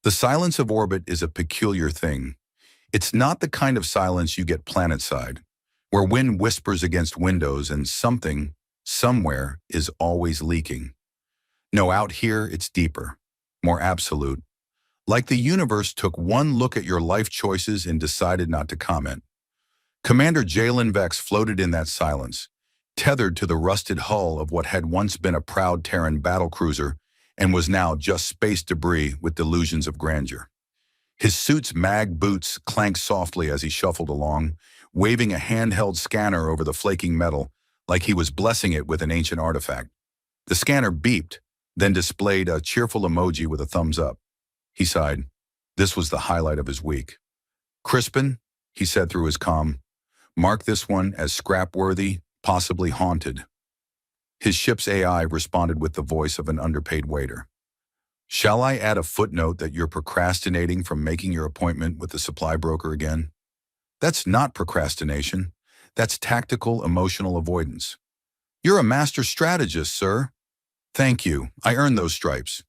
The silence of orbit is a peculiar thing. It's not the kind of silence you get planetside, where wind whispers against windows and something, somewhere, is always leaking. No, out here, it's deeper, more absolute. Like the universe took one look at your life choices and decided not to comment. Commander Jalen Vex floated in that silence, tethered to the rusted hull of what had once been a proud Terran battlecruiser and was now just space debris with delusions of grandeur. His suit's mag boots clanked softly as he shuffled along, waving a handheld scanner over the flaking metal like he was blessing it with an ancient artifact. The scanner beeped, then displayed a cheerful emoji with a thumbs up. He sighed. This was the highlight of his week. "Crispin," he said through his comm, "mark this one as scrap-worthy, possibly haunted." His ship's AI responded with the voice of an underpaid waiter. "Shall I add a footnote that you're procrastinating from making your appointment with the supply broker again?" "That's not procrastination. That's tactical emotional avoidance." "You're a master strategist, sir." "Thank you. I earned those stripes."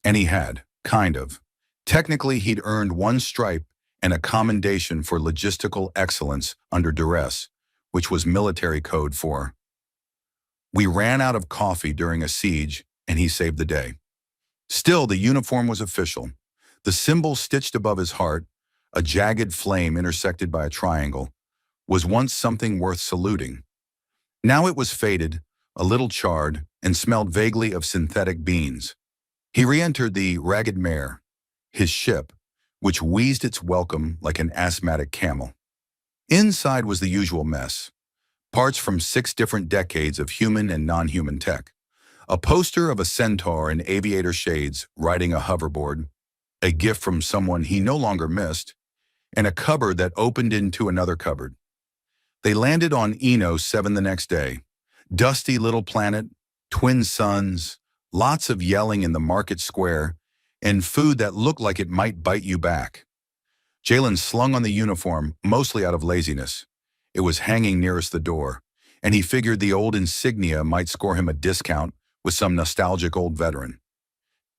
And he had, kind of. Technically, he'd earned one stripe and a commendation for logistical excellence under duress, which was military code for "We ran out of coffee during a siege, and he saved the day." Still, the uniform was official. The symbol stitched above his heart, a jagged flame intersected by a triangle, was once something worth saluting. Now it was faded, a little charred, and smelled vaguely of synthetic beans. He re-entered the Ragged Mare, his ship, which wheezed its welcome like an asthmatic camel. Inside was the usual mess. Parts from 6 different decades of human and non-human tech. A poster of a centaur in aviator shades riding a hoverboard, a gift from someone he no longer missed, and a cupboard that opened into another cupboard. They landed on Eno 7 the next day. Dusty little planet, twin suns, lots of yelling in the market square, and food that looked like it might bite you back. Jalen slung on the uniform, mostly out of laziness. It was hanging nearest the door, and he figured the old insignia might score him a discount with some nostalgic old veteran.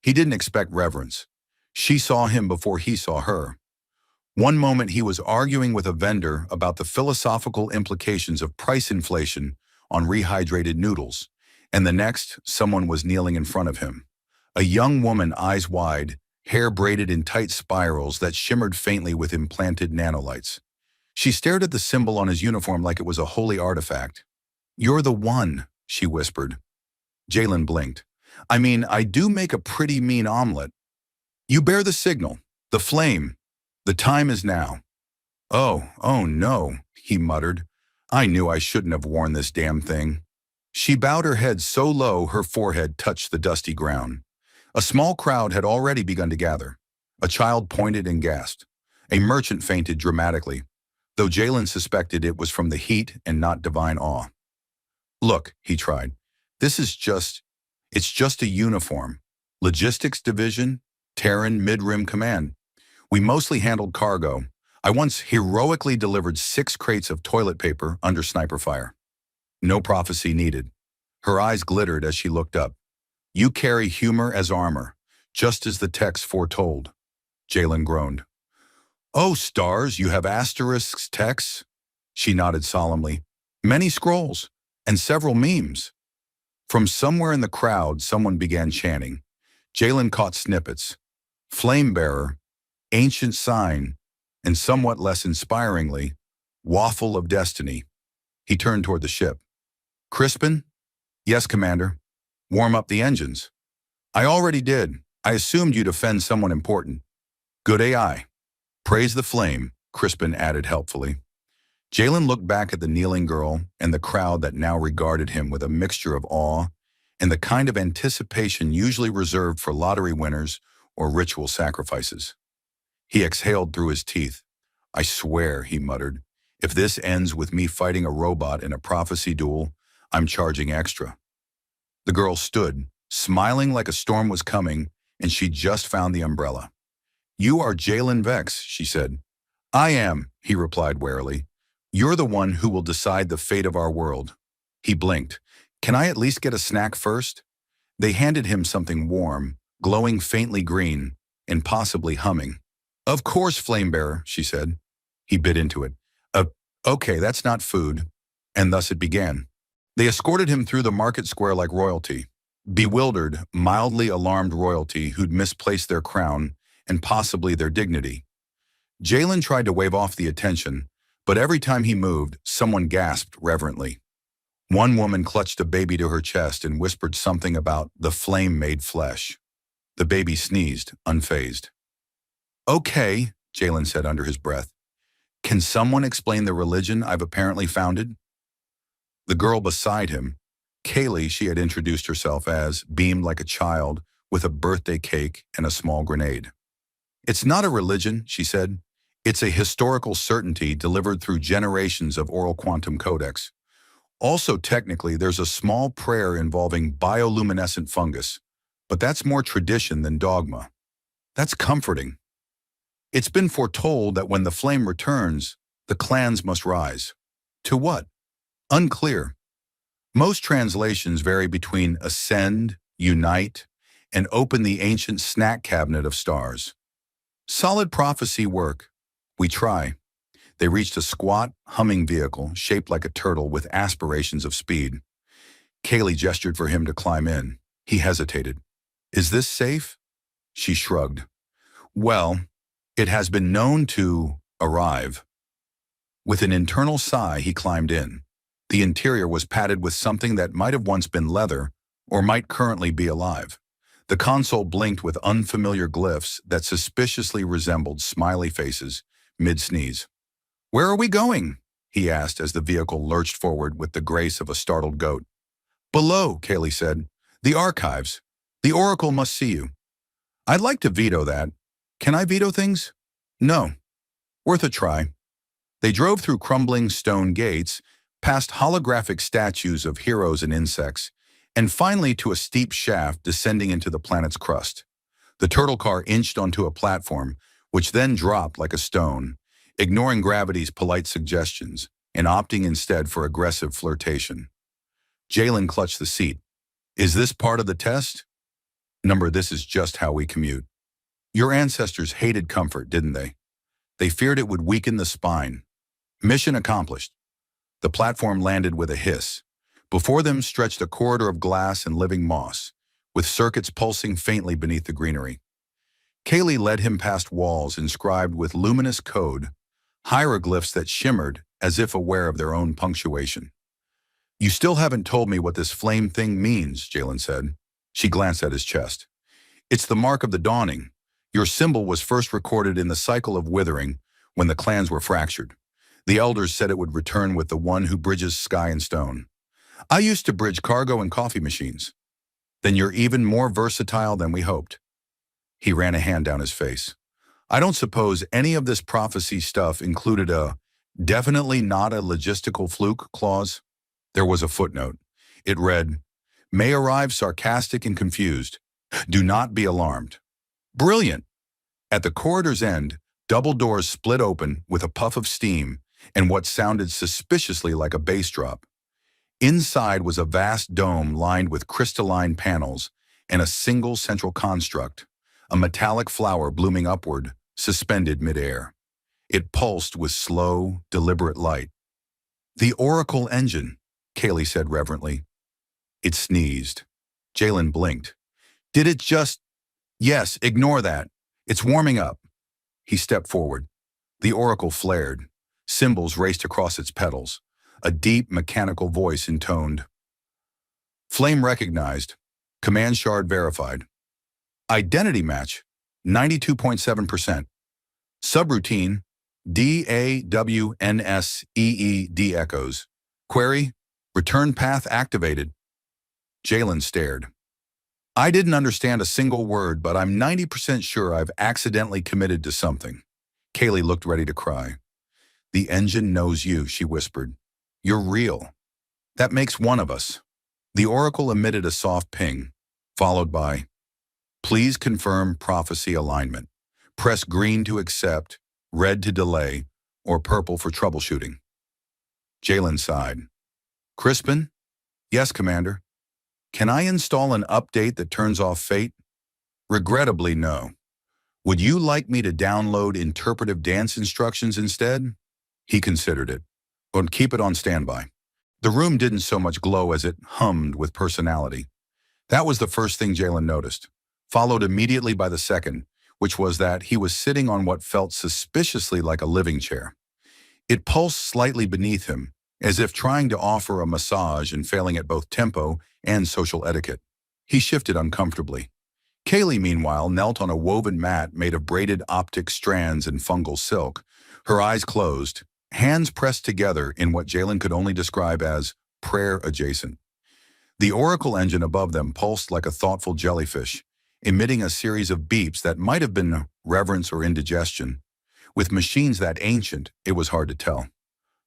He didn't expect reverence. She saw him before he saw her. One moment he was arguing with a vendor about the philosophical implications of price inflation on rehydrated noodles, and the next, someone was kneeling in front of him. A young woman, eyes wide, hair braided in tight spirals that shimmered faintly with implanted nanolights. She stared at the symbol on his uniform like it was a holy artifact. "You're the one," she whispered. Jalen blinked. "I mean, I do make a pretty mean omelet." "You bear the signal, the flame. The time is now." Oh no," he muttered. "I knew I shouldn't have worn this damn thing." She bowed her head so low her forehead touched the dusty ground. A small crowd had already begun to gather. A child pointed and gasped. A merchant fainted dramatically, though Jalen suspected it was from the heat and not divine awe. "Look," he tried, it's just a uniform. Logistics Division, Terran Mid-Rim Command. We mostly handled cargo. I once heroically delivered 6 crates of toilet paper under sniper fire." No prophecy needed. Her eyes glittered as she looked up. "You carry humor as armor, just as the text foretold." Jalen groaned. "Oh, stars, you have asterisks texts?" She nodded solemnly. "Many scrolls, and several memes." From somewhere in the crowd, someone began chanting. Jalen caught snippets. "Flame bearer," "ancient sign," and somewhat less inspiringly, "waffle of destiny." He turned toward the ship. "Crispin?" "Yes, Commander." "Warm up the engines." "I already did. I assumed you'd offend someone important." "Good AI." "Praise the flame," Crispin added helpfully. Jalen looked back at the kneeling girl and the crowd that now regarded him with a mixture of awe and the kind of anticipation usually reserved for lottery winners or ritual sacrifices. He exhaled through his teeth. "I swear," he muttered, "if this ends with me fighting a robot in a prophecy duel, I'm charging extra." The girl stood, smiling like a storm was coming, and she just found the umbrella. "You are Jalen Vex," she said. "I am," he replied warily. "You're the one who will decide the fate of our world." He blinked. "Can I at least get a snack first?" They handed him something warm, glowing faintly green, and possibly humming. Of course, Flamebearer, she said. He bit into it. Uh, okay, that's not food. And thus it began. They escorted him through the market square like royalty. Bewildered, mildly alarmed royalty who'd misplaced their crown and possibly their dignity. Jalen tried to wave off the attention, but every time he moved, someone gasped reverently. One woman clutched a baby to her chest and whispered something about the flame-made flesh. The baby sneezed, unfazed. Okay, Jalen said under his breath. Can someone explain the religion I've apparently founded? The girl beside him, Kaylee, she had introduced herself as, beamed like a child with a birthday cake and a small grenade. It's not a religion, she said. It's a historical certainty delivered through generations of oral quantum codex. Also, technically, there's a small prayer involving bioluminescent fungus, but that's more tradition than dogma. That's comforting. It's been foretold that when the flame returns, the clans must rise. To what? Unclear. Most translations vary between ascend, unite, and open the ancient snack cabinet of stars. Solid prophecy work. We try. They reached a squat, humming vehicle shaped like a turtle with aspirations of speed. Kaylee gestured for him to climb in. He hesitated. Is this safe? She shrugged. Well, it has been known to arrive. With an internal sigh, he climbed in. The interior was padded with something that might have once been leather or might currently be alive. The console blinked with unfamiliar glyphs that suspiciously resembled smiley faces mid-sneeze. Where are we going? He asked as the vehicle lurched forward with the grace of a startled goat. Below, Kaylee said. The archives. The Oracle must see you. I'd like to veto that. Can I veto things? No. Worth a try. They drove through crumbling stone gates, past holographic statues of heroes and insects, and finally to a steep shaft descending into the planet's crust. The turtle car inched onto a platform, which then dropped like a stone, ignoring gravity's polite suggestions and opting instead for aggressive flirtation. Jalen clutched the seat. Is this part of the test? Number, this is just how we commute. Your ancestors hated comfort, didn't they? They feared it would weaken the spine. Mission accomplished. The platform landed with a hiss. Before them stretched a corridor of glass and living moss, with circuits pulsing faintly beneath the greenery. Kaylee led him past walls inscribed with luminous code, hieroglyphs that shimmered as if aware of their own punctuation. You still haven't told me what this flame thing means, Jalen said. She glanced at his chest. It's the mark of the dawning. Your symbol was first recorded in the cycle of withering when the clans were fractured. The elders said it would return with the one who bridges sky and stone. I used to bridge cargo and coffee machines. Then you're even more versatile than we hoped. He ran a hand down his face. I don't suppose any of this prophecy stuff included a definitely not a logistical fluke clause? There was a footnote. It read, may arrive sarcastic and confused. Do not be alarmed. Brilliant. At the corridor's end, double doors split open with a puff of steam and what sounded suspiciously like a bass drop. Inside was a vast dome lined with crystalline panels and a single central construct, a metallic flower blooming upward, suspended midair. It pulsed with slow, deliberate light. The Oracle engine, Kaylee said reverently. It sneezed. Jalen blinked. Did it just... Yes, ignore that. It's warming up. He stepped forward. The Oracle flared. Symbols raced across its petals. A deep, mechanical voice intoned. Flame recognized. Command shard verified. Identity match, 92.7%. Subroutine, DAWNSEED echoes. Query, return path activated. Jalen stared. I didn't understand a single word, but I'm 90% sure I've accidentally committed to something. Kaylee looked ready to cry. The engine knows you, she whispered. You're real. That makes one of us. The Oracle emitted a soft ping, followed by, please confirm prophecy alignment. Press green to accept, red to delay, or purple for troubleshooting. Jalen sighed. Crispin? Yes, Commander. Can I install an update that turns off fate? Regrettably, no. Would you like me to download interpretive dance instructions instead? He considered it. Or keep it on standby. The room didn't so much glow as it hummed with personality. That was the first thing Jalen noticed, followed immediately by the second, which was that he was sitting on what felt suspiciously like a living chair. It pulsed slightly beneath him, as if trying to offer a massage and failing at both tempo and social etiquette. He shifted uncomfortably. Kaylee, meanwhile, knelt on a woven mat made of braided optic strands and fungal silk, her eyes closed, hands pressed together in what Jalen could only describe as prayer-adjacent. The oracle engine above them pulsed like a thoughtful jellyfish, emitting a series of beeps that might have been reverence or indigestion. With machines that ancient, it was hard to tell.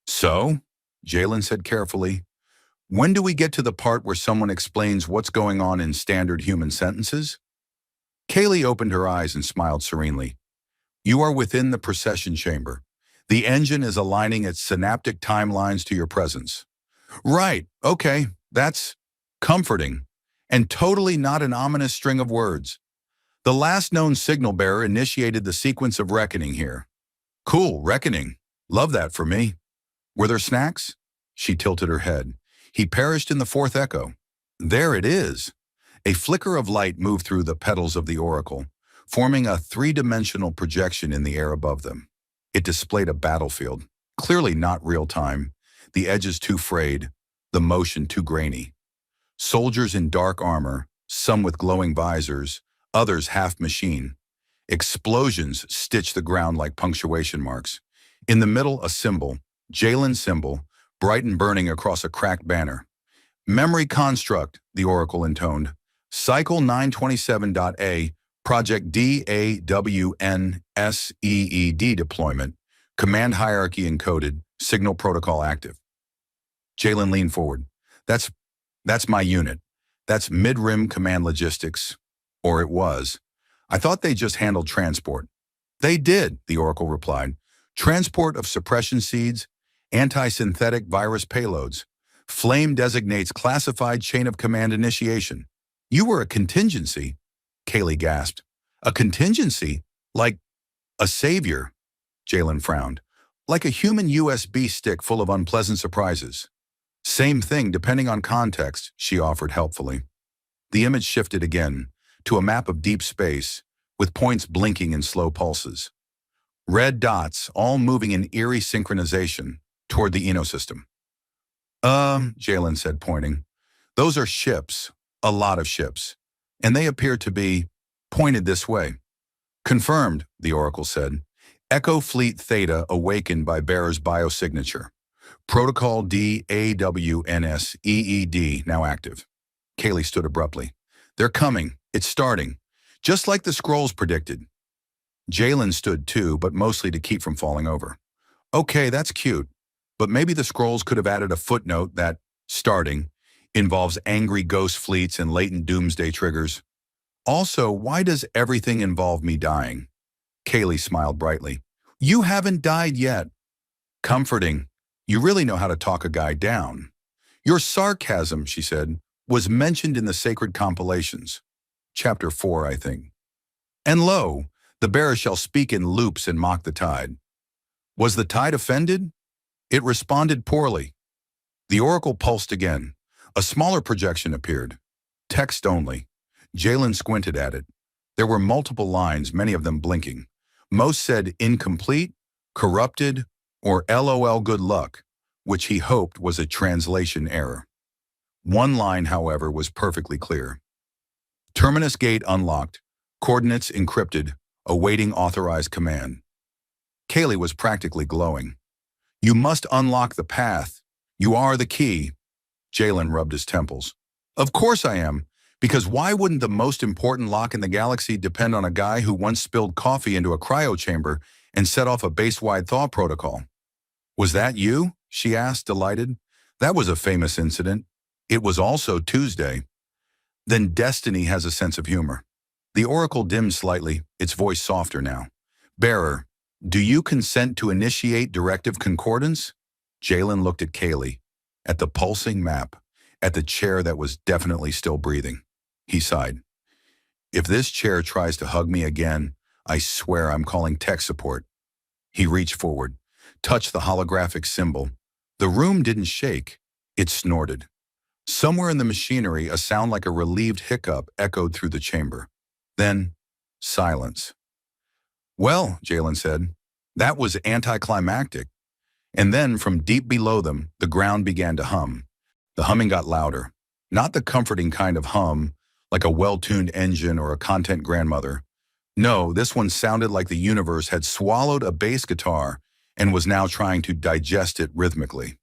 So, Jalen said carefully, when do we get to the part where someone explains what's going on in standard human sentences? Kaylee opened her eyes and smiled serenely. You are within the procession chamber. The engine is aligning its synaptic timelines to your presence. Right, okay, that's comforting, and totally not an ominous string of words. The last known signal bearer initiated the sequence of reckoning here. Cool, reckoning. Love that for me. Were there snacks? She tilted her head. He perished in the fourth echo. There it is. A flicker of light moved through the petals of the oracle, forming a three-dimensional projection in the air above them. It displayed a battlefield, clearly not real-time, the edges too frayed, the motion too grainy. Soldiers in dark armor, some with glowing visors, others half-machine. Explosions stitched the ground like punctuation marks. In the middle, a symbol, Jalen's symbol, bright and burning across a cracked banner. Memory construct, the oracle intoned. Cycle 927.A, Project DAWNSEED deployment. Command hierarchy encoded, signal protocol active. Jalen leaned forward. That's my unit. That's mid-rim command logistics. Or it was. I thought they just handled transport. They did, the oracle replied. Transport of suppression seeds, anti-synthetic virus payloads. Flame designates classified chain of command initiation. You were a contingency, Kaylee gasped. A contingency? Like a savior? Jalen frowned. Like a human USB stick full of unpleasant surprises. Same thing depending on context, she offered helpfully. The image shifted again, to a map of deep space, with points blinking in slow pulses. Red dots, all moving in eerie synchronization, toward the Eno-system. Jalen said, pointing. Those are ships, a lot of ships, and they appear to be pointed this way. Confirmed, the oracle said. Echo Fleet Theta awakened by bearer's biosignature. Protocol DAWNSEED now active. Kaylee stood abruptly. They're coming. It's starting. Just like the scrolls predicted. Jalen stood too, but mostly to keep from falling over. Okay, that's cute. But maybe the scrolls could have added a footnote that, starting, involves angry ghost fleets and latent doomsday triggers. Also, why does everything involve me dying? Kaylee smiled brightly. You haven't died yet. Comforting. You really know how to talk a guy down. Your sarcasm, she said, was mentioned in the sacred compilations. Chapter 4, I think. And lo, the bearer shall speak in loops and mock the tide. Was the tide offended? It responded poorly. The oracle pulsed again. A smaller projection appeared. Text only. Jalen squinted at it. There were multiple lines, many of them blinking. Most said incomplete, corrupted, or LOL good luck, which he hoped was a translation error. One line, however, was perfectly clear. Terminus gate unlocked, coordinates encrypted, awaiting authorized command. Kaylee was practically glowing. You must unlock the path. You are the key. Jalen rubbed his temples. Of course I am, because why wouldn't the most important lock in the galaxy depend on a guy who once spilled coffee into a cryo chamber and set off a base-wide thaw protocol? Was that you? She asked, delighted. That was a famous incident. It was also Tuesday. Then destiny has a sense of humor. The oracle dimmed slightly, its voice softer now. Bearer, do you consent to initiate directive concordance? Jalen looked at Kaylee, at the pulsing map, at the chair that was definitely still breathing. He sighed. If this chair tries to hug me again, I swear I'm calling tech support. He reached forward, touched the holographic symbol. The room didn't shake. It snorted. Somewhere in the machinery, a sound like a relieved hiccup echoed through the chamber. Then, silence. Well, Jalen said, that was anticlimactic. And then, from deep below them, the ground began to hum. The humming got louder. Not the comforting kind of hum, like a well-tuned engine or a content grandmother. No, this one sounded like the universe had swallowed a bass guitar and was now trying to digest it rhythmically.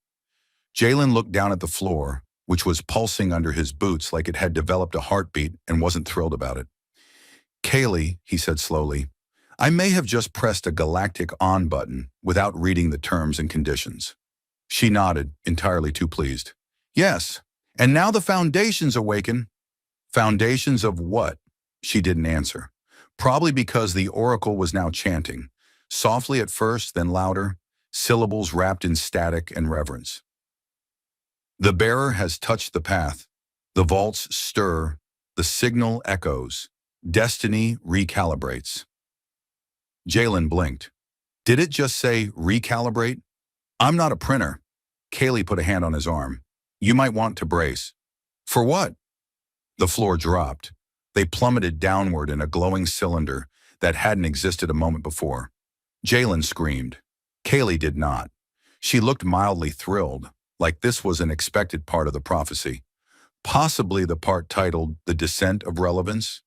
Jalen looked down at the floor, which was pulsing under his boots like it had developed a heartbeat, and wasn't thrilled about it. Kaylee, he said slowly, I may have just pressed a galactic on button without reading the terms and conditions. She nodded, entirely too pleased. Yes, and now the foundations awaken. Foundations of what? She didn't answer. Probably because the oracle was now chanting, softly at first, then louder, syllables wrapped in static and reverence. The bearer has touched the path. The vaults stir. The signal echoes. Destiny recalibrates. Jalen blinked. Did it just say recalibrate? I'm not a printer. Kaylee put a hand on his arm. You might want to brace. For what? The floor dropped. They plummeted downward in a glowing cylinder that hadn't existed a moment before. Jalen screamed. Kaylee did not. She looked mildly thrilled, like this was an expected part of the prophecy. Possibly the part titled The Descent of Relevance.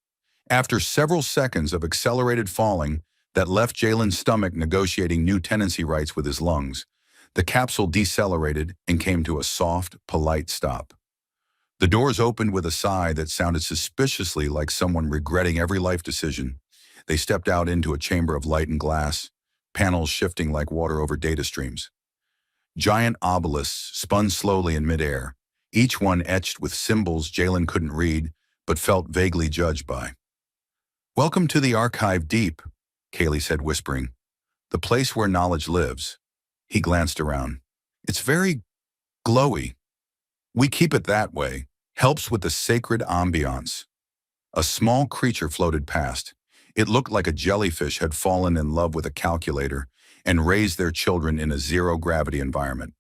After several seconds of accelerated falling that left Jalen's stomach negotiating new tenancy rights with his lungs, the capsule decelerated and came to a soft, polite stop. The doors opened with a sigh that sounded suspiciously like someone regretting every life decision. They stepped out into a chamber of light and glass, panels shifting like water over data streams. Giant obelisks spun slowly in midair, each one etched with symbols Jalen couldn't read, but felt vaguely judged by. Welcome to the archive deep, Kaylee said, whispering. The place where knowledge lives. He glanced around. It's very glowy. We keep it that way. Helps with the sacred ambiance. A small creature floated past. It looked like a jellyfish had fallen in love with a calculator and raised their children in a zero-gravity environment.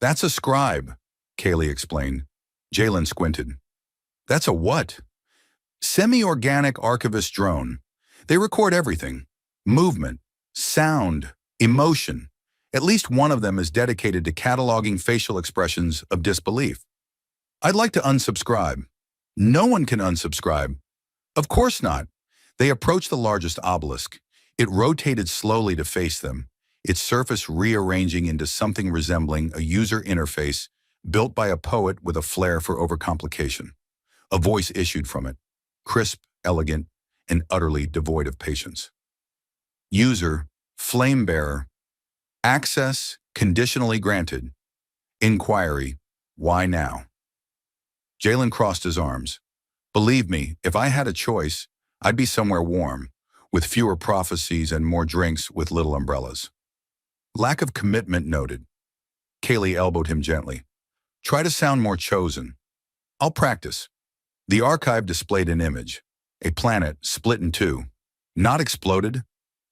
That's a scribe, Kaylee explained. Jalen squinted. That's a what? Semi-organic archivist drone. They record everything. Movement, sound, emotion. At least one of them is dedicated to cataloging facial expressions of disbelief. I'd like to unsubscribe. No one can unsubscribe. Of course not. They approached the largest obelisk. It rotated slowly to face them, its surface rearranging into something resembling a user interface built by a poet with a flair for overcomplication. A voice issued from it, crisp, elegant, and utterly devoid of patience. User, flame bearer, access conditionally granted. Inquiry, why now? Jalen crossed his arms. Believe me, if I had a choice, I'd be somewhere warm, with fewer prophecies and more drinks with little umbrellas. Lack of commitment noted. Kaylee elbowed him gently. Try to sound more chosen. I'll practice. The archive displayed an image. A planet split in two. Not exploded,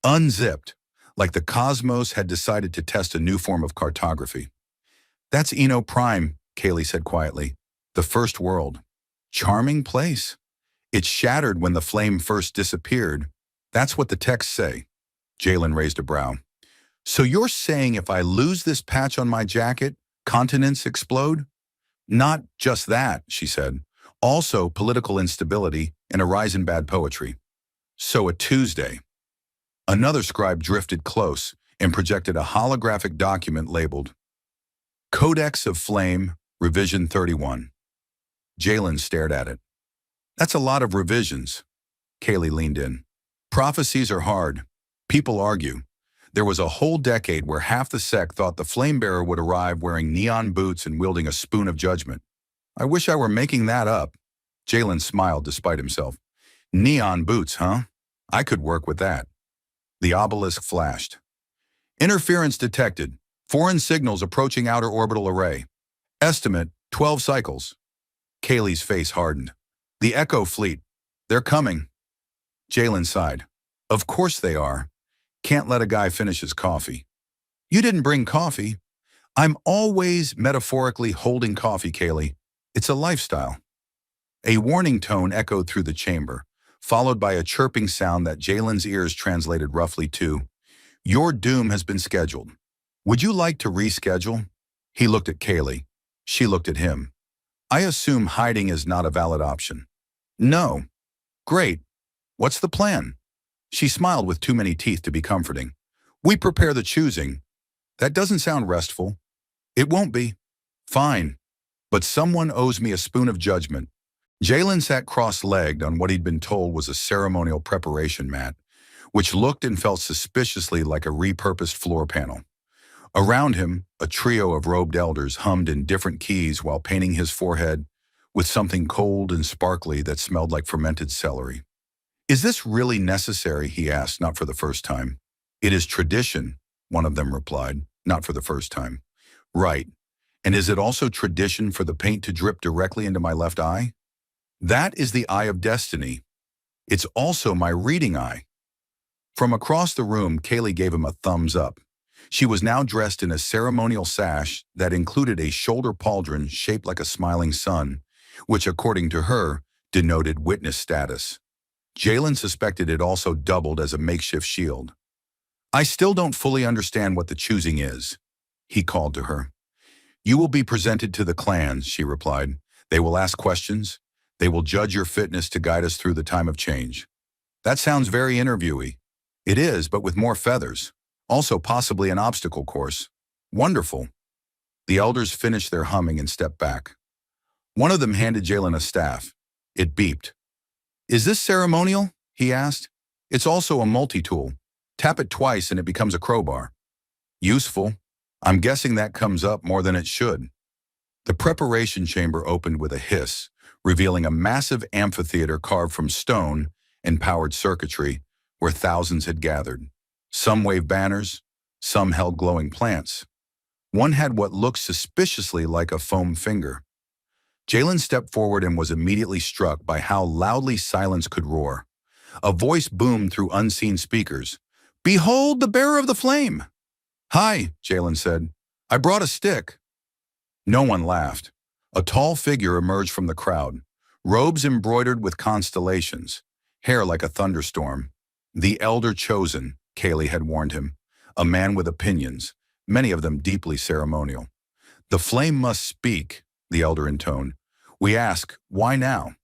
unzipped, like the cosmos had decided to test a new form of cartography. That's Eno Prime, Kaylee said quietly. The first world. Charming place. It shattered when the flame first disappeared. That's what the texts say. Jalen raised a brow. So you're saying if I lose this patch on my jacket, continents explode? Not just that, she said. Also political instability and a rise in bad poetry. So a Tuesday. Another scribe drifted close and projected a holographic document labeled Codex of Flame, Revision 31. Jalen stared at it. That's a lot of revisions. Kaylee leaned in. Prophecies are hard. People argue. There was a whole decade where half the sect thought the flame bearer would arrive wearing neon boots and wielding a spoon of judgment. I wish I were making that up. Jalen smiled despite himself. Neon boots, huh? I could work with that. The obelisk flashed. Interference detected. Foreign signals approaching outer orbital array. Estimate, 12 cycles. Kaylee's face hardened. The Echo Fleet. They're coming. Jalen sighed. Of course they are. Can't let a guy finish his coffee. You didn't bring coffee. I'm always metaphorically holding coffee, Kaylee. It's a lifestyle. A warning tone echoed through the chamber, followed by a chirping sound that Jalen's ears translated roughly to, "Your doom has been scheduled. Would you like to reschedule?" He looked at Kaylee. She looked at him. "I assume hiding is not a valid option." "No." "Great. What's the plan?" She smiled with too many teeth to be comforting. "We prepare the choosing." "That doesn't sound restful." "It won't be." "Fine. But someone owes me a spoon of judgment." Jalen sat cross-legged on what he'd been told was a ceremonial preparation mat, which looked and felt suspiciously like a repurposed floor panel. Around him, a trio of robed elders hummed in different keys while painting his forehead with something cold and sparkly that smelled like fermented celery. "Is this really necessary?" he asked, not for the first time. "It is tradition," one of them replied, not for the first time. "Right. And is it also tradition for the paint to drip directly into my left eye?" "That is the eye of destiny. It's also my reading eye." From across the room, Kaylee gave him a thumbs up. She was now dressed in a ceremonial sash that included a shoulder pauldron shaped like a smiling sun, which, according to her, denoted witness status. Jalen suspected it also doubled as a makeshift shield. "I still don't fully understand what the choosing is," he called to her. "You will be presented to the clans," she replied. "They will ask questions. They will judge your fitness to guide us through the time of change." "That sounds very interviewy." "It is, but with more feathers. Also possibly an obstacle course." "Wonderful." The elders finished their humming and stepped back. One of them handed Jalen a staff. It beeped. "Is this ceremonial?" he asked. "It's also a multi-tool. Tap it twice and it becomes a crowbar." "Useful. I'm guessing that comes up more than it should." The preparation chamber opened with a hiss, revealing a massive amphitheater carved from stone and powered circuitry where thousands had gathered. Some waved banners, some held glowing plants. One had what looked suspiciously like a foam finger. Jalen stepped forward and was immediately struck by how loudly silence could roar. A voice boomed through unseen speakers. "Behold the bearer of the flame!" "Hi," Jalen said. "I brought a stick." No one laughed. A tall figure emerged from the crowd, robes embroidered with constellations, hair like a thunderstorm. "The elder chosen," Kaylee had warned him, "a man with opinions, many of them deeply ceremonial." "The flame must speak," the elder intoned. "We ask, why now?"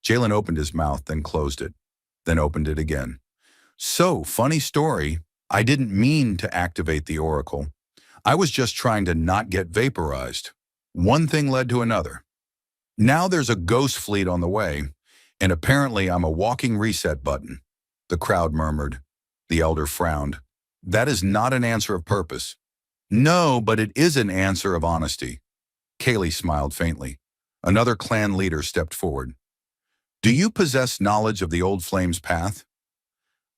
Jalen opened his mouth, then closed it, then opened it again. "So, funny story. I didn't mean to activate the oracle. I was just trying to not get vaporized. One thing led to another. Now there's a ghost fleet on the way, and apparently I'm a walking reset button." The crowd murmured. The elder frowned. "That is not an answer of purpose." "No, but it is an answer of honesty." Kaylee smiled faintly. Another clan leader stepped forward. "Do you possess knowledge of the old flame's path?"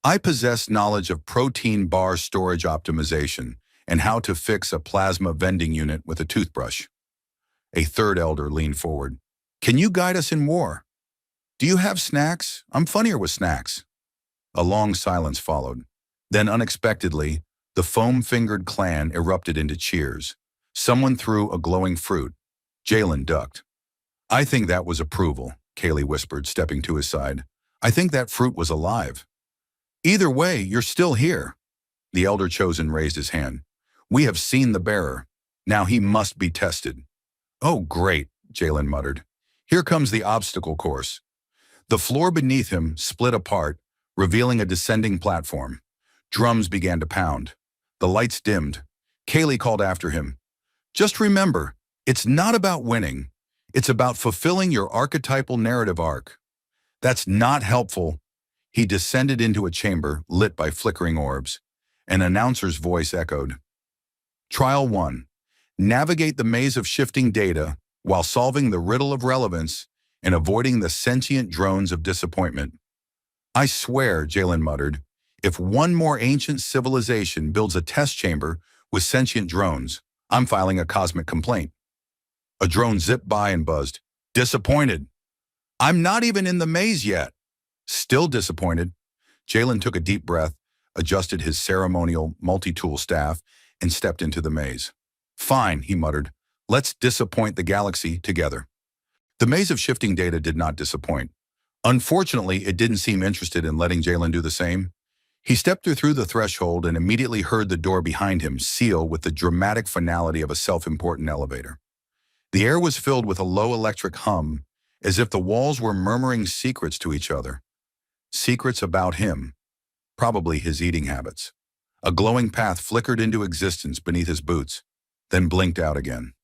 "I possess knowledge of protein bar storage optimization and how to fix a plasma vending unit with a toothbrush." A third elder leaned forward. "Can you guide us in war?" "Do you have snacks? I'm funnier with snacks." A long silence followed. Then, unexpectedly, the foam-fingered clan erupted into cheers. Someone threw a glowing fruit. Jalen ducked. "I think that was approval," Kaylee whispered, stepping to his side. "I think that fruit was alive." "Either way, you're still here." The elder chosen raised his hand. "We have seen the bearer. Now he must be tested." "Oh, great," Jalen muttered. "Here comes the obstacle course." The floor beneath him split apart, revealing a descending platform. Drums began to pound. The lights dimmed. Kaylee called after him. "Just remember, it's not about winning. It's about fulfilling your archetypal narrative arc." "That's not helpful." He descended into a chamber lit by flickering orbs. An announcer's voice echoed. "Trial 1. Navigate the maze of shifting data while solving the riddle of relevance and avoiding the sentient drones of disappointment." "I swear," Jalen muttered, "if one more ancient civilization builds a test chamber with sentient drones, I'm filing a cosmic complaint." A drone zipped by and buzzed. "Disappointed." "I'm not even in the maze yet." "Still disappointed." Jalen took a deep breath, adjusted his ceremonial multi-tool staff, and stepped into the maze. Fine, he muttered. Let's disappoint the galaxy together. The maze of shifting data did not disappoint. Unfortunately, it didn't seem interested in letting Jalen do the same. He stepped through the threshold and immediately heard the door behind him seal with the dramatic finality of a self-important elevator. The air was filled with a low electric hum, as if the walls were murmuring secrets to each other. Secrets about him, probably his eating habits. A glowing path flickered into existence beneath his boots, then blinked out again.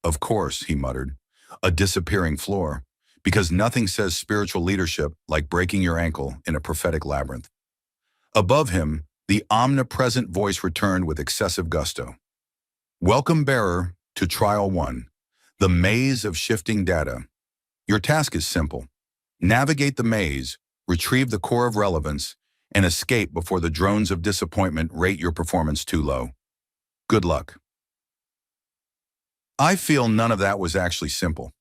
Of course, he muttered, a disappearing floor, because nothing says spiritual leadership like breaking your ankle in a prophetic labyrinth. Above him, the omnipresent voice returned with excessive gusto. Welcome, bearer, to Trial 1, the maze of shifting data. Your task is simple. Navigate the maze, retrieve the core of relevance, and escape before the drones of disappointment rate your performance too low. Good luck. I feel none of that was actually simple.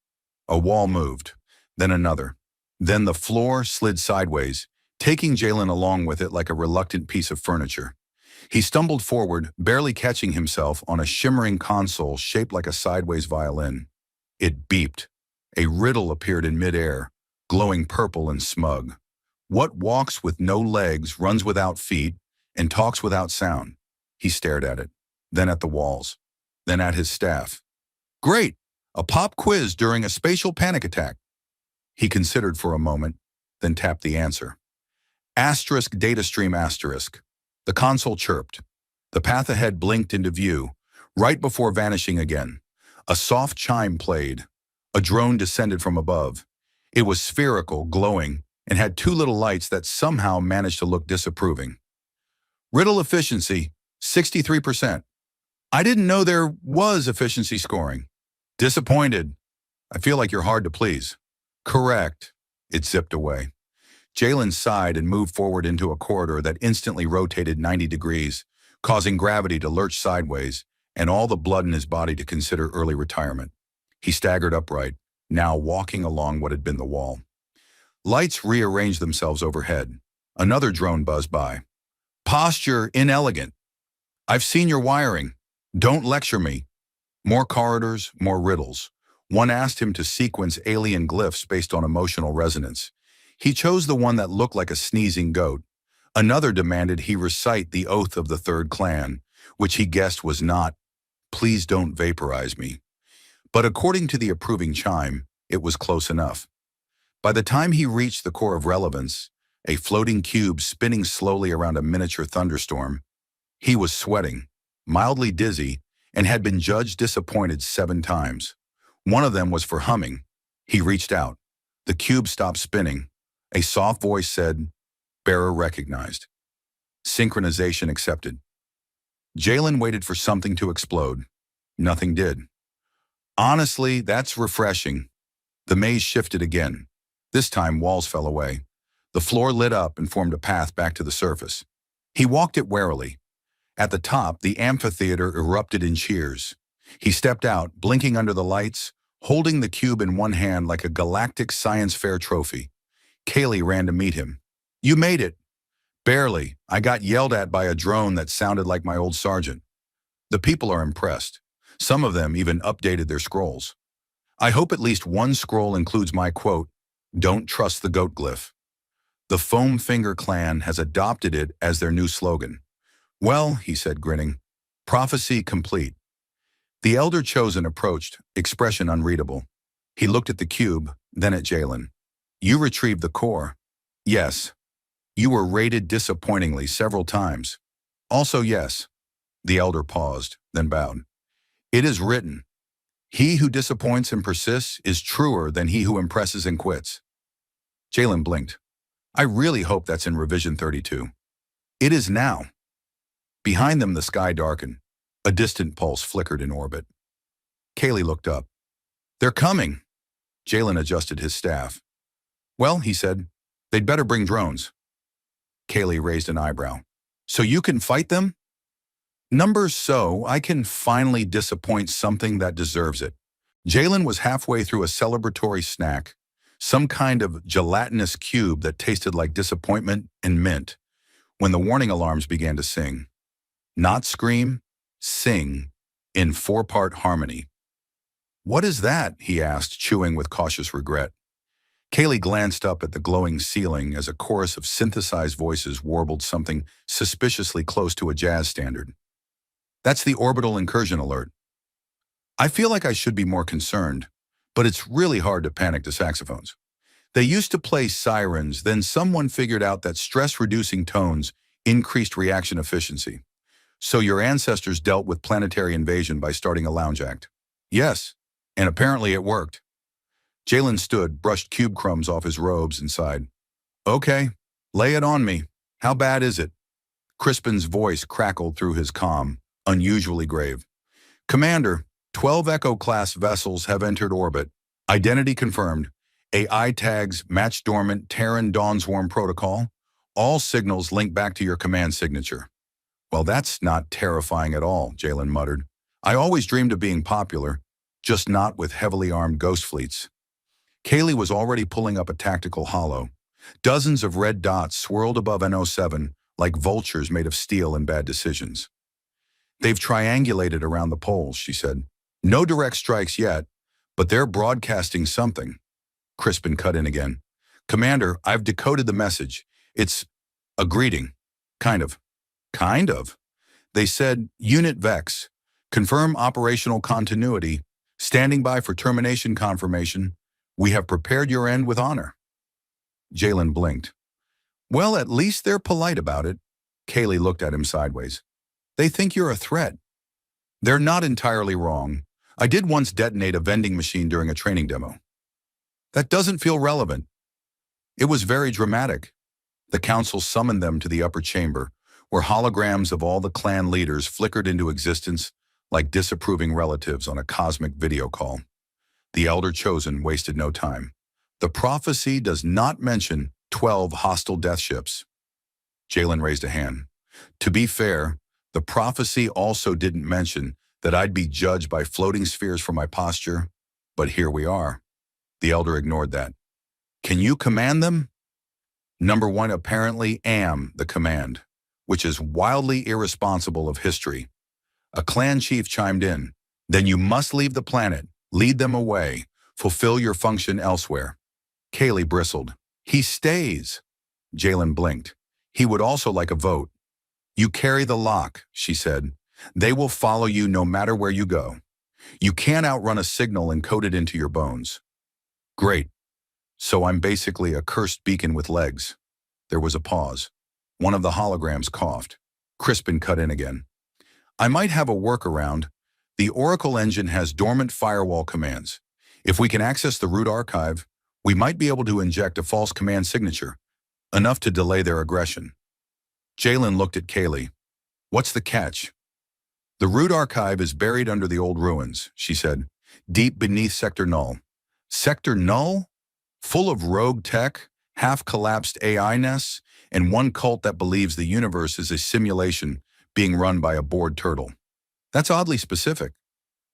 A wall moved, then another. Then the floor slid sideways, taking Jalen along with it like a reluctant piece of furniture. He stumbled forward, barely catching himself on a shimmering console shaped like a sideways violin. It beeped. A riddle appeared in midair, glowing purple and smug. What walks with no legs, runs without feet, and talks without sound? He stared at it, then at the walls, then at his staff. Great! A pop quiz during a spatial panic attack. He considered for a moment, then tapped the answer. Asterisk data stream asterisk. The console chirped. The path ahead blinked into view, right before vanishing again. A soft chime played. A drone descended from above. It was spherical, glowing, and had two little lights that somehow managed to look disapproving. Riddle efficiency, 63%. I didn't know there was efficiency scoring. Disappointed. I feel like you're hard to please. Correct. It zipped away. Jalen sighed and moved forward into a corridor that instantly rotated 90 degrees, causing gravity to lurch sideways and all the blood in his body to consider early retirement. He staggered upright, now walking along what had been the wall. Lights rearranged themselves overhead. Another drone buzzed by. Posture inelegant. I've seen your wiring. Don't lecture me. More corridors, more riddles. One asked him to sequence alien glyphs based on emotional resonance. He chose the one that looked like a sneezing goat. Another demanded he recite the oath of the third clan, which he guessed was not, please don't vaporize me. But according to the approving chime, it was close enough. By the time he reached the core of relevance, a floating cube spinning slowly around a miniature thunderstorm, he was sweating, mildly dizzy, and had been judged disappointed 7 times. One of them was for humming. He reached out. The cube stopped spinning. A soft voice said, bearer recognized. Synchronization accepted. Jalen waited for something to explode. Nothing did. Honestly, that's refreshing. The maze shifted again. This time, walls fell away. The floor lit up and formed a path back to the surface. He walked it warily. At the top, the amphitheater erupted in cheers. He stepped out, blinking under the lights, holding the cube in one hand like a galactic science fair trophy. Kaylee ran to meet him. You made it. Barely. I got yelled at by a drone that sounded like my old sergeant. The people are impressed. Some of them even updated their scrolls. I hope at least one scroll includes my quote, don't trust the goat glyph. The Foam Finger clan has adopted it as their new slogan. Well, he said, grinning, prophecy complete. The elder chosen approached, expression unreadable. He looked at the cube, then at Jalen. You retrieved the core. Yes. You were rated disappointingly several times. Also yes. The elder paused, then bowed. It is written, he who disappoints and persists is truer than he who impresses and quits. Jalen blinked. I really hope that's in revision 32. It is now. Behind them, the sky darkened. A distant pulse flickered in orbit. Kaylee looked up. They're coming. Jalen adjusted his staff. Well, he said, they'd better bring drones. Kaylee raised an eyebrow. So you can fight them? Numbers so I can finally disappoint something that deserves it. Jalen was halfway through a celebratory snack. some kind of gelatinous cube that tasted like disappointment and mint, when the warning alarms began to sing. Not scream, sing, in four-part harmony. "What is that?" he asked, chewing with cautious regret. Kaylee glanced up at the glowing ceiling as a chorus of synthesized voices warbled something suspiciously close to a jazz standard. "That's the orbital incursion alert. I feel like I should be more concerned, but it's really hard to panic to saxophones. They used to play sirens, then someone figured out that stress-reducing tones increased reaction efficiency. So your ancestors dealt with planetary invasion by starting a lounge act." "Yes, and apparently it worked." Jalen stood, brushed cube crumbs off his robes, and sighed. "Okay, lay it on me. How bad is it?" Crispin's voice crackled through his calm, unusually grave. "Commander, 12 Echo-class vessels have entered orbit. Identity confirmed. AI tags match dormant Terran Dawn Swarm protocol. All signals link back to your command signature." "Well, that's not terrifying at all," Jalen muttered. "I always dreamed of being popular, just not with heavily armed ghost fleets." Kaylee was already pulling up a tactical holo. Dozens of red dots swirled above NO7 like vultures made of steel in bad decisions. "They've triangulated around the poles," she said. "No direct strikes yet, but they're broadcasting something." Crispin cut in again. "Commander, I've decoded the message. It's a greeting. Kind of." "Kind of?" They said, "Unit Vex. Confirm operational continuity. Standing by for termination confirmation. We have prepared your end with honor." Jalen blinked. "Well, at least they're polite about it." Kaylee looked at him sideways. "They think you're a threat." "They're not entirely wrong. I did once detonate a vending machine during a training demo." "That doesn't feel relevant." "It was very dramatic." The council summoned them to the upper chamber, where holograms of all the clan leaders flickered into existence like disapproving relatives on a cosmic video call. The Elder Chosen wasted no time. "The prophecy does not mention 12 hostile death ships." Jalen raised a hand. "To be fair, the prophecy also didn't mention that I'd be judged by floating spheres for my posture, but here we are." The Elder ignored that. "Can you command them?" "Number one, apparently am the command, which is wildly irresponsible of history." A clan chief chimed in. "Then you must leave the planet, lead them away, fulfill your function elsewhere." Kaylee bristled. "He stays." Jalen blinked. "He would also like a vote." "You carry the lock," she said. "They will follow you no matter where you go. You can't outrun a signal encoded into your bones." "Great. So I'm basically a cursed beacon with legs." There was a pause. One of the holograms coughed. Crispin cut in again. "I might have a workaround. The Oracle engine has dormant firewall commands. If we can access the root archive, we might be able to inject a false command signature, enough to delay their aggression." Jalen looked at Kaylee. "What's the catch?" "The root archive is buried under the old ruins," she said, "deep beneath Sector Null." "Sector Null? Full of rogue tech, half-collapsed AI nests, and one cult that believes the universe is a simulation being run by a bored turtle. That's oddly specific."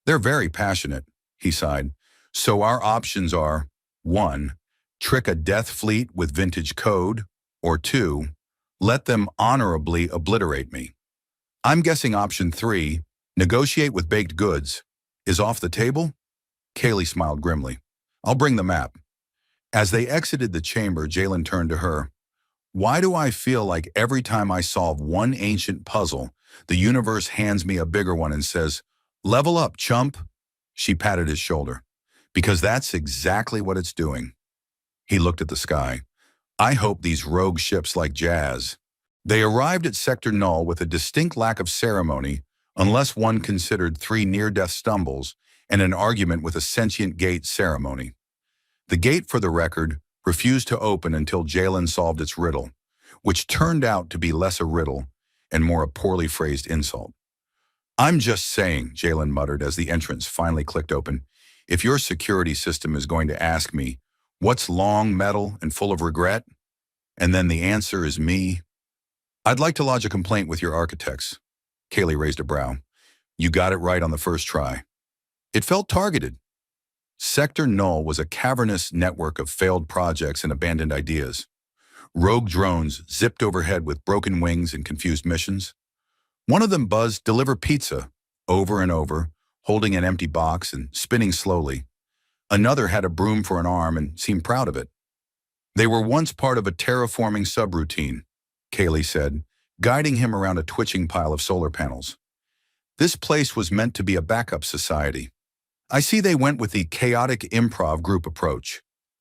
"They're very passionate," he sighed. "So our options are, 1, trick a death fleet with vintage code, or 2, let them honorably obliterate me." "I'm guessing option 3, negotiate with baked goods, is off the table?" Kaylee smiled grimly. "I'll bring the map." As they exited the chamber, Jalen turned to her. "Why do I feel like every time I solve one ancient puzzle, the universe hands me a bigger one and says, 'Level up, chump'?" She patted his shoulder. "Because that's exactly what it's doing." He looked at the sky. "I hope these rogue ships like jazz." They arrived at Sector Null with a distinct lack of ceremony, unless one considered 3 near-death stumbles and an argument with a sentient gate ceremony. The gate, for the record, refused to open until Jalen solved its riddle, which turned out to be less a riddle and more a poorly phrased insult. "I'm just saying," Jalen muttered as the entrance finally clicked open, "if your security system is going to ask me, what's long, metal, and full of regret? And then the answer is me. I'd like to lodge a complaint with your architects." Kaylee raised a brow. "You got it right on the first try." "It felt targeted." Sector Null was a cavernous network of failed projects and abandoned ideas. Rogue drones zipped overhead with broken wings and confused missions. One of them buzzed "Deliver Pizza" over and over, holding an empty box and spinning slowly. Another had a broom for an arm and seemed proud of it. They were once part of a terraforming subroutine, Kaylee said, guiding him around a twitching pile of solar panels. This place was meant to be a backup society. I see they went with the chaotic improv group approach.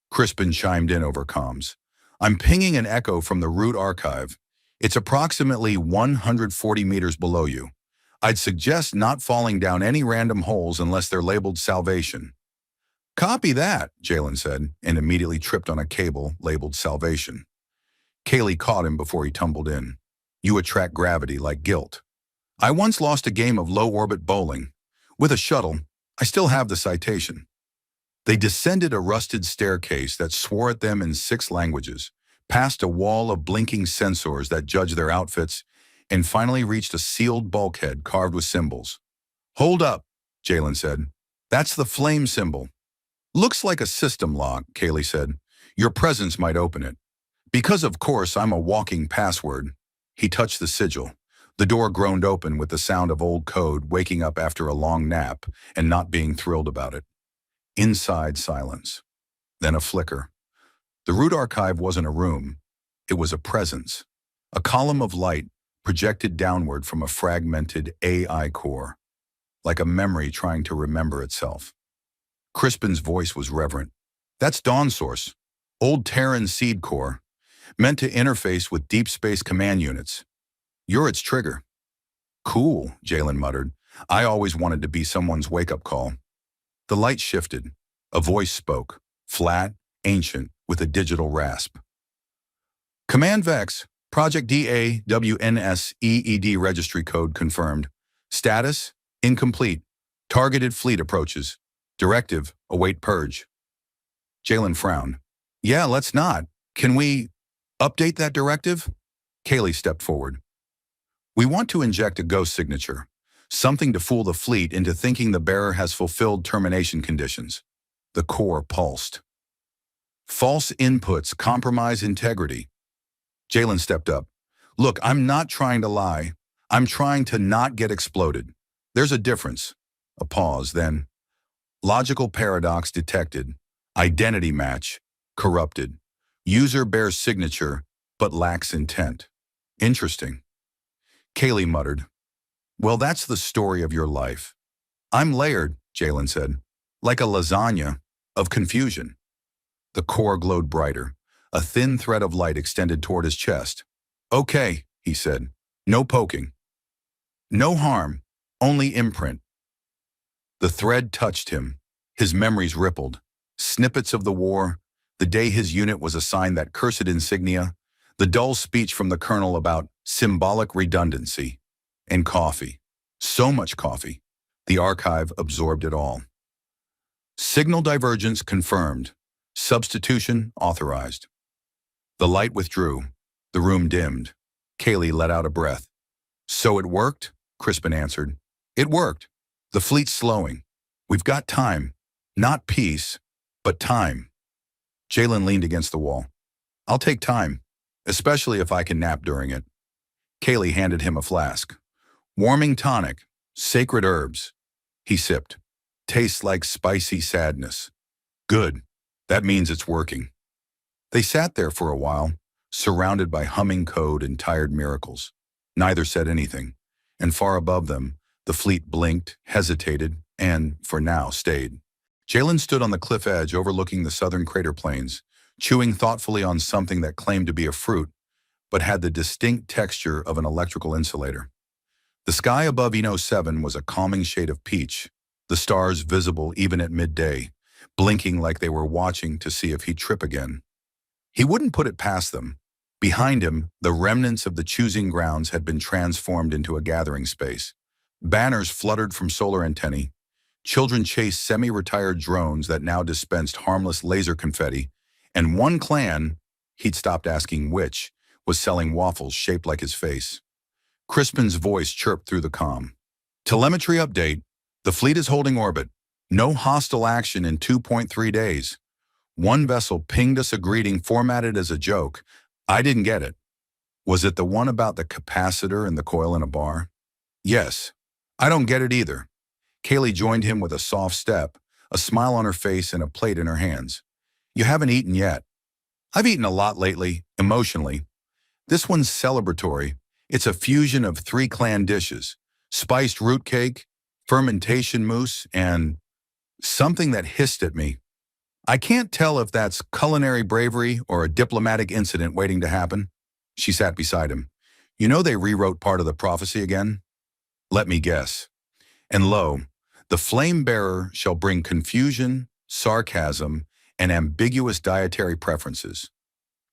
Crispin chimed in over comms. I'm pinging an echo from the root archive. It's approximately 140 meters below you. I'd suggest not falling down any random holes unless they're labeled salvation. Copy that, Jalen said, and immediately tripped on a cable labeled salvation. Kaylee caught him before he tumbled in. You attract gravity like guilt. I once lost a game of low-orbit bowling. With a shuttle, I still have the citation. They descended a rusted staircase that swore at them in 6 languages, past a wall of blinking sensors that judged their outfits, and finally reached a sealed bulkhead carved with symbols. Hold up, Jalen said. That's the flame symbol. Looks like a system lock, Kaylee said. Your presence might open it. Because of course I'm a walking password. He touched the sigil. The door groaned open with the sound of old code waking up after a long nap and not being thrilled about it. Inside silence. Then a flicker. The root archive wasn't a room. It was a presence. A column of light projected downward from a fragmented AI core, like a memory trying to remember itself. Crispin's voice was reverent. That's Dawn Source, old Terran seed core, meant to interface with deep space command units. You're its trigger. Cool, Jalen muttered. I always wanted to be someone's wake-up call. The light shifted. A voice spoke, flat, ancient, with a digital rasp. Command Vex, Project DAWNS-EED registry code confirmed. Status, incomplete. Targeted fleet approaches. Directive, await purge. Jalen frowned. Yeah, let's not. Can we update that directive? Kaylee stepped forward. We want to inject a ghost signature, something to fool the fleet into thinking the bearer has fulfilled termination conditions. The core pulsed. False inputs compromise integrity. Jalen stepped up. Look, I'm not trying to lie. I'm trying to not get exploded. There's a difference. A pause, then. Logical paradox detected. Identity match. Corrupted. User bears signature, but lacks intent. Interesting. Kaylee muttered. Well, that's the story of your life. I'm layered, Jalen said, like a lasagna of confusion. The core glowed brighter. A thin thread of light extended toward his chest. Okay, he said. No poking. No harm, only imprint. The thread touched him. His memories rippled. Snippets of the war, the day his unit was assigned that cursed insignia, the dull speech from the colonel about symbolic redundancy, and coffee. So much coffee. The archive absorbed it all. Signal divergence confirmed. Substitution authorized. The light withdrew. The room dimmed. Kaylee let out a breath. So it worked? Crispin answered. It worked. The fleet's slowing. We've got time. Not peace, but time. Jalen leaned against the wall. I'll take time, especially if I can nap during it. Kaylee handed him a flask. Warming tonic, sacred herbs. He sipped. Tastes like spicy sadness. Good. That means it's working. They sat there for a while, surrounded by humming code and tired miracles. Neither said anything, and far above them, the fleet blinked, hesitated, and, for now, stayed. Jalen stood on the cliff edge overlooking the southern crater plains, chewing thoughtfully on something that claimed to be a fruit, but had the distinct texture of an electrical insulator. The sky above Eno 7 was a calming shade of peach, the stars visible even at midday, blinking like they were watching to see if he'd trip again. He wouldn't put it past them. Behind him, the remnants of the choosing grounds had been transformed into a gathering space. Banners fluttered from solar antennae. Children chased semi-retired drones that now dispensed harmless laser confetti, and one clan, he'd stopped asking which, was selling waffles shaped like his face. Crispin's voice chirped through the comm. Telemetry update. The fleet is holding orbit. No hostile action in 2.3 days. One vessel pinged us a greeting formatted as a joke. I didn't get it. Was it the one about the capacitor and the coil in a bar? Yes. I don't get it either. Kaylee joined him with a soft step, a smile on her face and a plate in her hands. You haven't eaten yet. I've eaten a lot lately, emotionally. This one's celebratory. It's a fusion of three clan dishes: spiced root cake, fermentation mousse, and something that hissed at me. I can't tell if that's culinary bravery or a diplomatic incident waiting to happen. She sat beside him. You know they rewrote part of the prophecy again? Let me guess. And lo, the flame bearer shall bring confusion, sarcasm, and ambiguous dietary preferences.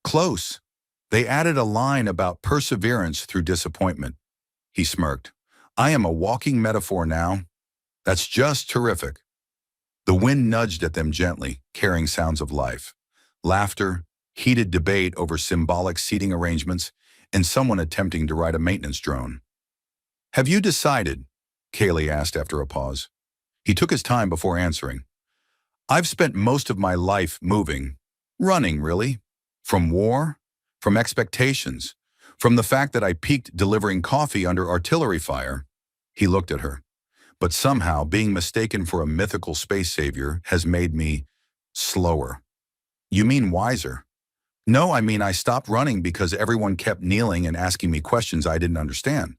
Close. They added a line about perseverance through disappointment. He smirked. I am a walking metaphor now. That's just terrific. The wind nudged at them gently, carrying sounds of life. Laughter, heated debate over symbolic seating arrangements, and someone attempting to ride a maintenance drone. Have you decided? Kaylee asked after a pause. He took his time before answering. I've spent most of my life moving, running really, from war, from expectations, from the fact that I peaked delivering coffee under artillery fire. He looked at her. But somehow being mistaken for a mythical space savior has made me slower. You mean wiser? No, I mean I stopped running because everyone kept kneeling and asking me questions I didn't understand.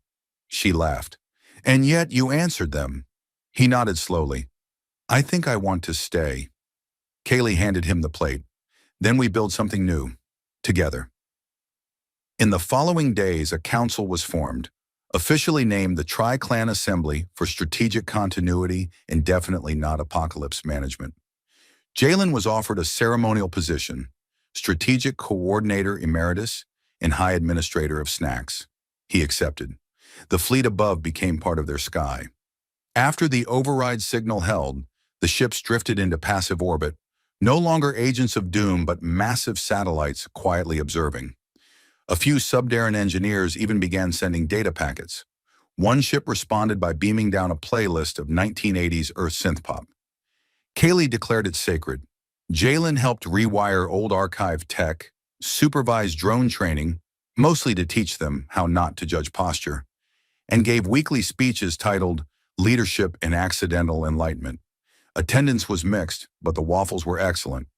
She laughed. And yet you answered them. He nodded slowly. I think I want to stay. Kaylee handed him the plate. Then we build something new, together. In the following days, a council was formed, officially named the Tri-Clan Assembly for Strategic Continuity and Definitely Not Apocalypse Management. Jalen was offered a ceremonial position, Strategic Coordinator Emeritus and High Administrator of Snacks. He accepted. The fleet above became part of their sky. After the override signal held, the ships drifted into passive orbit, no longer agents of doom but massive satellites quietly observing. A few Subterran engineers even began sending data packets. One ship responded by beaming down a playlist of 1980s Earth synthpop. Kaylee declared it sacred. Jalen helped rewire old archive tech, supervised drone training, mostly to teach them how not to judge posture, and gave weekly speeches titled Leadership and Accidental Enlightenment. Attendance was mixed, but the waffles were excellent.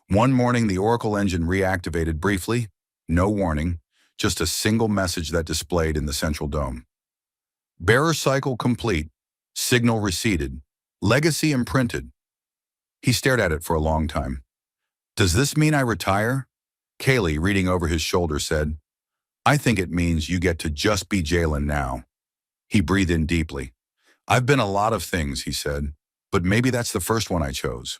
One morning, the Oracle engine reactivated briefly, no warning, just a single message that displayed in the central dome. Bearer cycle complete, signal receded, legacy imprinted. He stared at it for a long time. Does this mean I retire? Kaylee, reading over his shoulder, said, I think it means you get to just be Jalen now. He breathed in deeply. I've been a lot of things, he said, but maybe that's the first one I chose.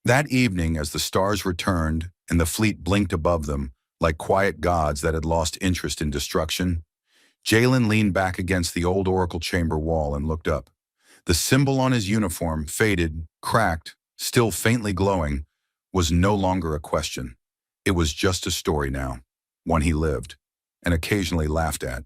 That evening, as the stars returned and the fleet blinked above them, like quiet gods that had lost interest in destruction, Jalen leaned back against the old Oracle chamber wall and looked up. The symbol on his uniform, faded, cracked, still faintly glowing, was no longer a question. It was just a story now, one he lived, and occasionally laughed at.